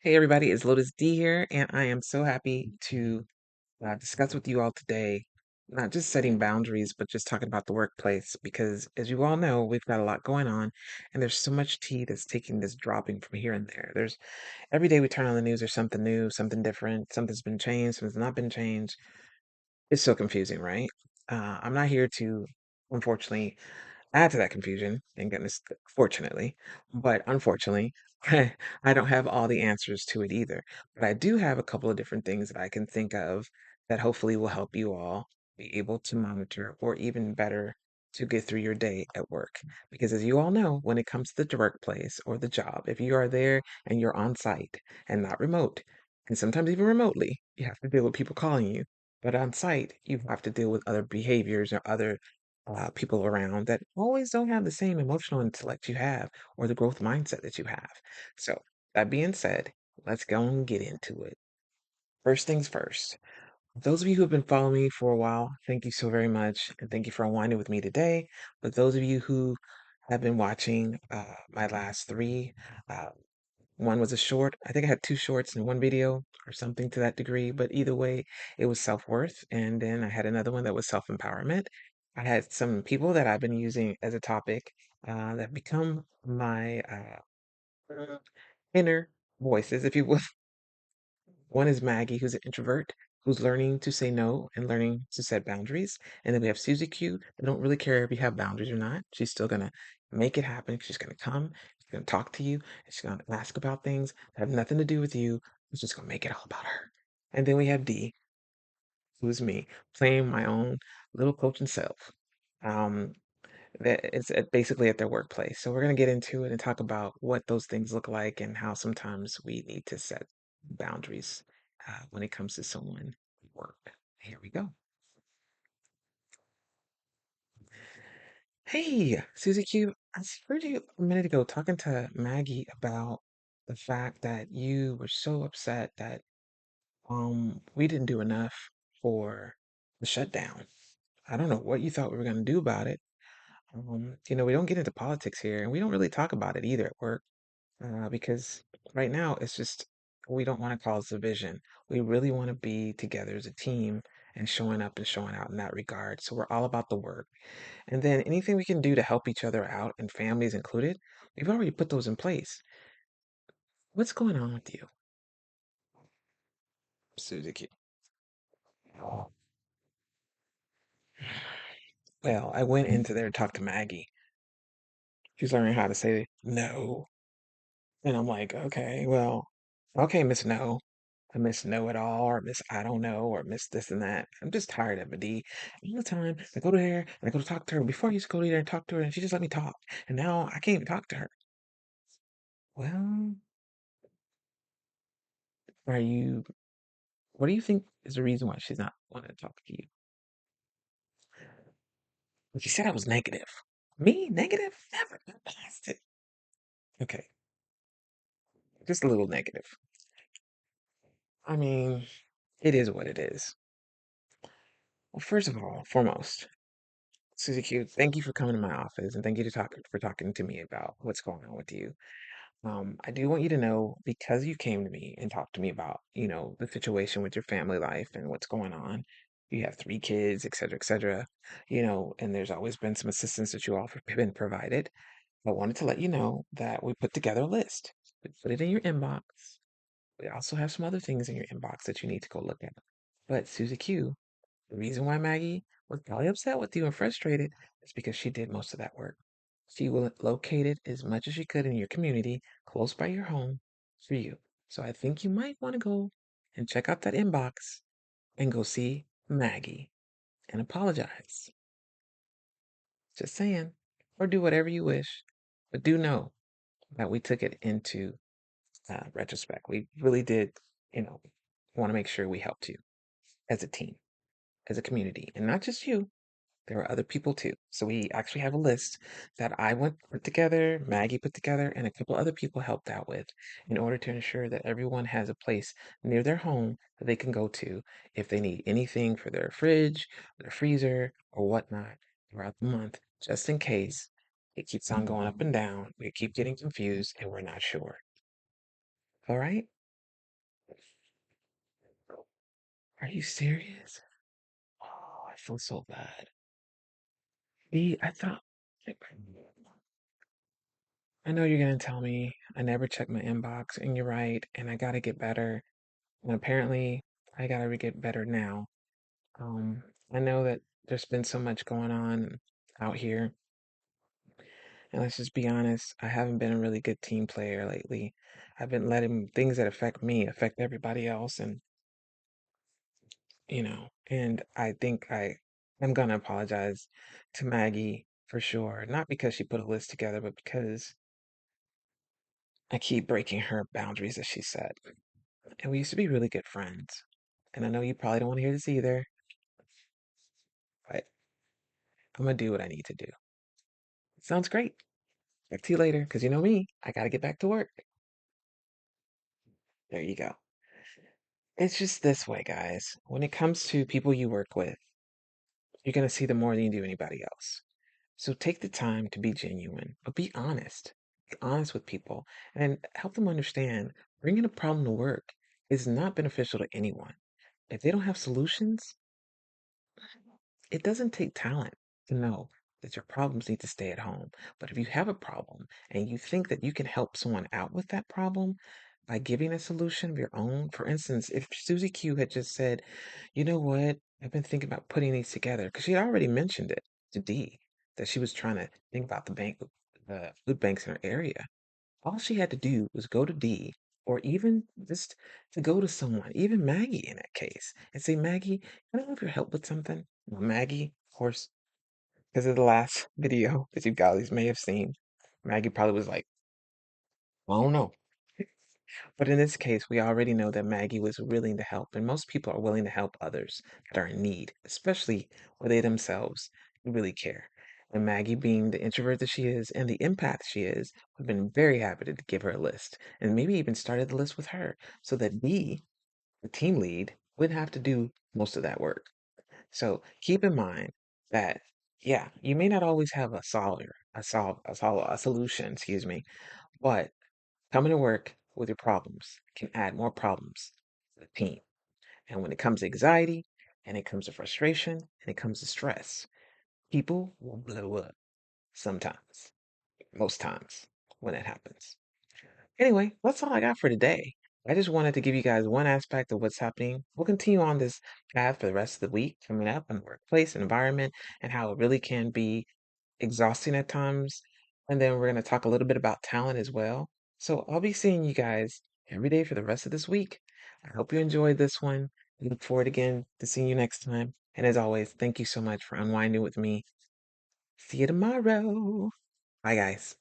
Hey everybody, it's Lotus D here, and I am so happy to discuss with you all today, not just setting boundaries, but just talking about the workplace. Because as you all know, we've got a lot going on, and there's so much tea that's taking this dropping from here and there. There's every day we turn on the news, there's something new, something different, something's been changed, something's not been changed. It's so confusing, right? I'm not here to, unfortunately, add to that confusion, thank goodness, fortunately. But unfortunately, I don't have all the answers to it either. But I do have a couple of different things that I can think of that hopefully will help you all be able to monitor or even better to get through your day at work. Because as you all know, when it comes to the workplace or the job, if you are there and you're on site and not remote, and sometimes even remotely, you have to deal with people calling you. But on site, you have to deal with other behaviors or other people around that always don't have the same emotional intellect you have or the growth mindset that you have. So, that being said, let's go and get into it. First things first. Those of you who have been following me for a while, thank you so very much. And thank you for unwinding with me today. But those of you who have been watching my last three, uh, one was a short. I think I had two shorts in one video or something to that degree, but either way, it was self-worth. And then I had another one that was self-empowerment. I had some people that I've been using as a topic that become my inner voices, if you will. One is Maggie, who's an introvert, who's learning to say no and learning to set boundaries. And then we have Susie Q, that don't really care if you have boundaries or not. She's still gonna make it happen. She's gonna come, she's gonna talk to you, and she's gonna ask about things that have nothing to do with you. She's just gonna make it all about her. And then we have D, who's me, playing my own little coaching self. Um, that it's basically at their workplace. So we're going to get into it and talk about what those things look like and how sometimes we need to set boundaries when it comes to someone at work. Here we go. Hey, Susie Q, heard you a minute ago talking to Maggie about the fact that you were so upset that we didn't do enough for the shutdown. I don't know what you thought we were going to do about it. We don't get into politics here, and we don't really talk about it either at work. Because right now it's just we don't want to cause division. We really want to be together as a team and showing up and showing out in that regard. So we're all about the work. And then anything we can do to help each other out and families included, we've already put those in place. What's going on with you, Suzuki? Well, I went into there to talk to Maggie. She's learning how to say no. And I'm like, okay, well, okay, Miss No. I miss know it all, or miss I don't know, or miss this and that. I'm just tired of it, D. All the time, I go to her and I go to talk to her. Before I used to go to there and talk to her, and she just let me talk. And now I can't even talk to her. Well, are you, what do you think is the reason why she's not wanting to talk to you? But she said I was negative. Me? Negative? Never got past it. Okay, just a little negative. I mean, it is what it is. Well, first of all, foremost, Susie Q, thank you for coming to my office and thank you for talking to me about what's going on with you. I do want you to know because you came to me and talked to me about, the situation with your family life and what's going on. You have three kids, et cetera, and there's always been some assistance that you all have been provided. I wanted to let you know that we put together a list. We put it in your inbox. We also have some other things in your inbox that you need to go look at. But Susie Q, the reason why Maggie was probably upset with you and frustrated is because she did most of that work. She will locate it as much as she could in your community, close by your home, for you. So I think you might want to go and check out that inbox and go see Maggie and apologize. Just saying. Or do whatever you wish. But do know that we took it into retrospect. We really did, you know, want to make sure we helped you as a team, as a community, and not just you. There were other people too. So we actually have a list that I went put together, Maggie put together, and a couple other people helped out with in order to ensure that everyone has a place near their home that they can go to if they need anything for their fridge, their freezer, or whatnot throughout the month, just in case it keeps on going up and down. We keep getting confused and we're not sure. All right? Are you serious? Oh, I feel so bad. B, I thought, I know you're gonna tell me I never check my inbox, and you're right, and I gotta get better. And apparently, I gotta get better now. Um, I know that there's been so much going on out here, and let's just be honest, I haven't been a really good team player lately. I've been letting things that affect me affect everybody else, and and I think I'm gonna apologize to Maggie for sure. Not because she put a list together, but because I keep breaking her boundaries that she set. And we used to be really good friends. And I know you probably don't want to hear this either, but I'm gonna do what I need to do. Sounds great. Talk to you later, because you know me, I gotta get back to work. There you go. It's just this way, guys. When it comes to people you work with, you're gonna see them more than you do anybody else. So take the time to be genuine, but be honest. Be honest with people and help them understand bringing a problem to work is not beneficial to anyone. If they don't have solutions, it doesn't take talent to know that your problems need to stay at home. But if you have a problem and you think that you can help someone out with that problem by giving a solution of your own, for instance, if Susie Q had just said, you know what, I've been thinking about putting these together, because she had already mentioned it to Dee that she was trying to think about the food banks in her area. All she had to do was go to Dee, or even just to go to someone, even Maggie in that case, and say, Maggie, can I have your help with something? Well, Maggie, of course, because of the last video that you guys may have seen, Maggie probably was like, I don't know. But in this case, we already know that Maggie was willing to help, and most people are willing to help others that are in need, especially where they themselves really care. And Maggie, being the introvert that she is and the empath she is, would have been very happy to give her a list, and maybe even started the list with her, so that Dee, the team lead, wouldn't have to do most of that work. So keep in mind that, yeah, you may not always have a solution, excuse me, but coming to work with your problems can add more problems to the team. And when it comes to anxiety, and it comes to frustration, and it comes to stress, people will blow up sometimes, most times when it happens. Anyway, that's all I got for today. I just wanted to give you guys one aspect of what's happening. We'll continue on this path for the rest of the week coming up in the workplace and environment and how it really can be exhausting at times. And then we're going to talk a little bit about talent as well. So I'll be seeing you guys every day for the rest of this week. I hope you enjoyed this one. I look forward again to seeing you next time. And as always, thank you so much for unwinding with me. See you tomorrow. Bye, guys.